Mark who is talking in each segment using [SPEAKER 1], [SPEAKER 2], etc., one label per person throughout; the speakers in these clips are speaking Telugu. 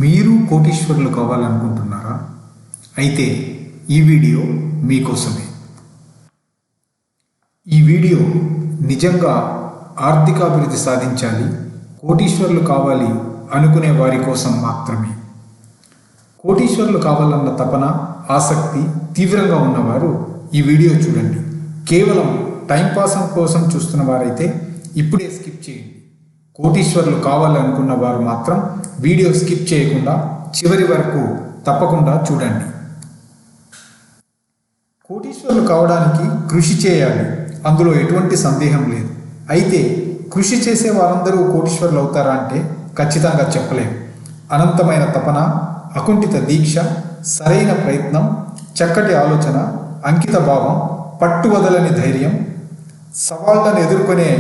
[SPEAKER 1] మీరు కోటీశ్వరులు కావాలనుకుంటున్నారా? అయితే ఈ వీడియో మీకోసమే. ఈ వీడియో నిజంగా ఆర్థికాభివృద్ధి సాధించాలి, కోటీశ్వరులు కావాలి అనుకునే వారి కోసం మాత్రమే. కోటీశ్వరులు కావాలన్న తపన, ఆసక్తి తీవ్రంగా ఉన్నవారు ఈ వీడియో చూడండి. కేవలం టైంపాస్ కోసం చూస్తున్న వారైతే ఇప్పుడే స్కిప్ చేయండి. కోటీశ్వరులు కావాలనుకున్న వారు మాత్రం వీడియో స్కిప్ చేయకుండా చివరి వరకు తప్పకుండా చూడండి. కోటీశ్వరులు కావడానికి కృషి చేయాలి, అందులో ఎటువంటి సందేహం లేదు. అయితే కృషి చేసే వారందరూ కోటీశ్వరులు అవుతారా అంటే ఖచ్చితంగా చెప్పలేము. అనంతమైన తపన, అకుంఠిత దీక్ష, సరైన ప్రయత్నం, చక్కటి ఆలోచన, అంకిత భావం, పట్టువదలని ధైర్యం, సవాళ్లను ఎదుర్కొనే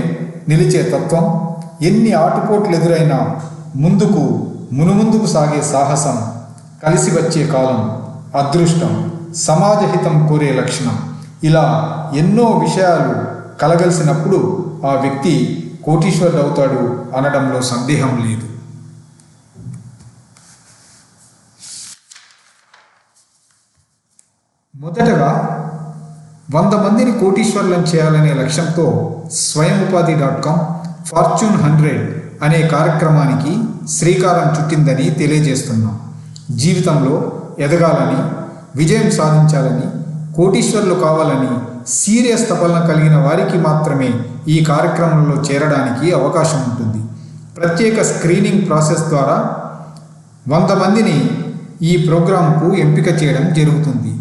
[SPEAKER 1] నిలిచే తత్వం, ఎన్ని ఆటుపోట్లు ఎదురైనా మునుముందుకు సాగే సాహసం, కలిసి వచ్చే కాలం, అదృష్టం, సమాజహితం కోరే లక్షణం, ఇలా ఎన్నో విషయాలు కలగలిసినప్పుడు ఆ వ్యక్తి కోటీశ్వరుడు అవుతాడు అనడంలో సందేహం లేదు. మొదటగా 100 మందిని కోటీశ్వరులను చేయాలనే లక్ష్యంతో స్వయంఉపాధి.com ఫార్చ్యూన్ 100 అనే కార్యక్రమానికి శ్రీకారం చుట్టిందని తెలియజేస్తున్నాం. జీవితంలో ఎదగాలని, విజయం సాధించాలని, కోటీశ్వరులు కావాలని సీరియస్ తపన కలిగిన వారికి మాత్రమే ఈ కార్యక్రమంలో చేరడానికి అవకాశం ఉంటుంది. ప్రత్యేక స్క్రీనింగ్ ప్రాసెస్ ద్వారా 100 మందిని ఈ ప్రోగ్రాంకు ఎంపిక చేయడం జరుగుతుంది.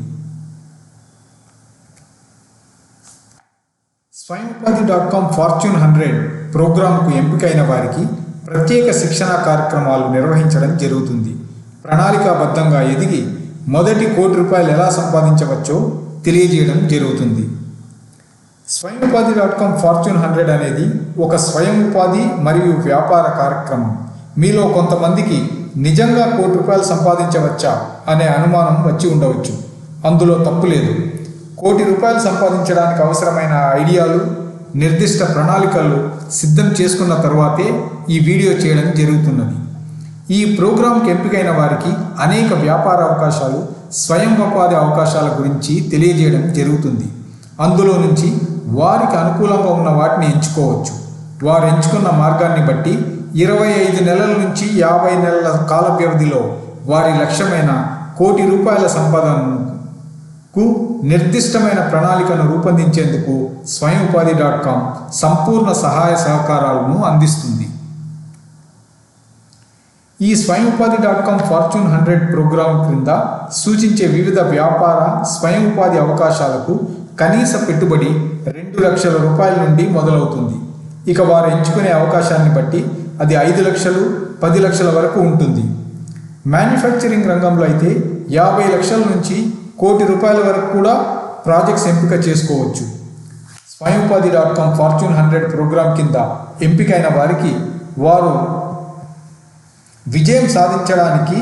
[SPEAKER 1] స్వయంఉపాధి.com ఫార్చ్యూన్ 100 ప్రోగ్రాంకు ఎంపికైన వారికి ప్రత్యేక శిక్షణా కార్యక్రమాలు నిర్వహించడం జరుగుతుంది. ప్రణాళికాబద్ధంగా ఎదిగి మొదటి ₹1,00,00,000 ఎలా సంపాదించవచ్చో తెలియజేయడం జరుగుతుంది. స్వయంఉపాధి.com ఫార్చ్యూన్ 100 అనేది ఒక స్వయం ఉపాధి మరియు వ్యాపార కార్యక్రమం. మీలో కొంతమందికి నిజంగా ₹1,00,00,000 సంపాదించవచ్చా అనే అనుమానం వచ్చి ఉండవచ్చు. అందులో తప్పు లేదు. ₹1,00,00,000 సంపాదించడానికి అవసరమైన ఐడియాలు, నిర్దిష్ట ప్రణాళికలు సిద్ధం చేసుకున్న తర్వాతే ఈ వీడియో చేయడం జరుగుతున్నది. ఈ ప్రోగ్రాంకి ఎంపికైన వారికి అనేక వ్యాపార అవకాశాలు, స్వయం ఉపాధి అవకాశాల గురించి తెలియజేయడం జరుగుతుంది. అందులో నుంచి వారికి అనుకూలంగా ఉన్న వాటిని ఎంచుకోవచ్చు. వారు ఎంచుకున్న మార్గాన్ని బట్టి 25 నెలల నుంచి 50 నెలల కాల వ్యవధిలో వారి లక్ష్యమైన ₹1,00,00,000 సంపాదనకు నిర్దిష్టమైన ప్రణాళికను రూపొందించేందుకు స్వయంఉపాధి.com సంపూర్ణ సహాయ సహకారాలను అందిస్తుంది. ఈ స్వయంఉపాధి.com ఫార్చ్యూన్ 100 ప్రోగ్రాం క్రింద సూచించే వివిధ వ్యాపార, స్వయం ఉపాధి అవకాశాలకు కనీస పెట్టుబడి ₹2,00,000 నుండి మొదలవుతుంది. ఇక వారు ఎంచుకునే అవకాశాన్ని బట్టి అది 5 లక్షలు, 10 లక్షల వరకు ఉంటుంది. మ్యానుఫ్యాక్చరింగ్ రంగంలో అయితే 50 లక్షల నుంచి ₹1,00,00,000 వరకు కూడా ప్రాజెక్ట్స్ ఎంపిక చేసుకోవచ్చు. స్వయంఉపాధి.com ఫార్చ్యూన్ 100 ప్రోగ్రాం కింద ఎంపికైన వారికి వారు విజయం సాధించడానికి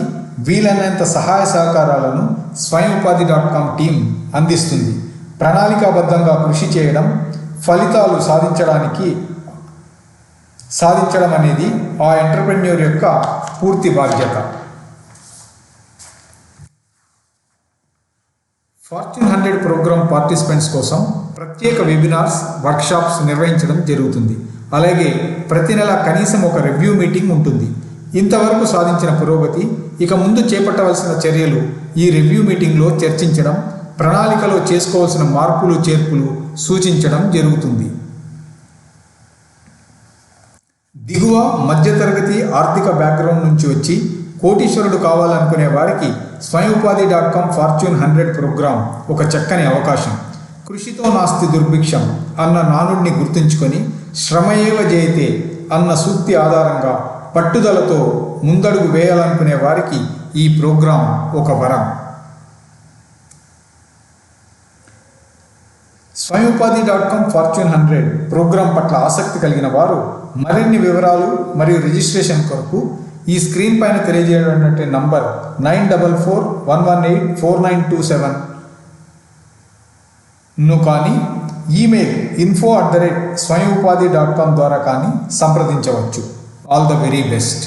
[SPEAKER 1] వీలైనంత సహాయ సహకారాలను స్వయంఉపాధి.com టీం అందిస్తుంది. ప్రణాళికాబద్ధంగా కృషి చేయడం, ఫలితాలు సాధించడం అనేది ఆ ఎంటర్‌ప్రెన్యూర్ యొక్క పూర్తి బాధ్యత. ఫార్చ్యూన్ 100 ప్రోగ్రాం పార్టిసిపెంట్స్ కోసం ప్రత్యేక వెబినార్స్, వర్క్షాప్స్ నిర్వహించడం జరుగుతుంది. అలాగే ప్రతి నెల కనీసం ఒక రివ్యూ మీటింగ్ ఉంటుంది. ఇంతవరకు సాధించిన పురోగతి, ఇక ముందు చేపట్టవలసిన చర్యలు ఈ రివ్యూ మీటింగ్లో చర్చించడం, ప్రణాళికలో చేసుకోవాల్సిన మార్పులు, చేర్పులు సూచించడం జరుగుతుంది. దిగువ మధ్యతరగతి ఆర్థిక బ్యాక్గ్రౌండ్ నుంచి వచ్చి కోటీశ్వరుడు కావాలనుకునే వారికి స్వయంఉపాధి.com ఫార్చ్యూన్ 100 ప్రోగ్రాం ఒక చక్కని అవకాశం. కృషితో నాస్తి దుర్భిక్షం అన్న నానుడిని గుర్తుంచుకొని శ్రమయేవ జయతే అన్న సూక్తి ఆధారంగా పట్టుదలతో ముందడుగు వేయాలనుకునే వారికి ఈ ప్రోగ్రాం ఒక వరం. స్వయంఉపాధి.com ఫార్చ్యూన్ 100 ప్రోగ్రాం పట్ల ఆసక్తి కలిగిన వారు మరిన్ని వివరాలు మరియు రిజిస్ట్రేషన్ కొరకు ఈ స్క్రీన్ పైన తెలియజేయబడిన నంబర్ 9441184927 కానీ ఈమెయిల్ info@swayamupadi.com ద్వారా కానీ సంప్రదించవచ్చు. All the very best.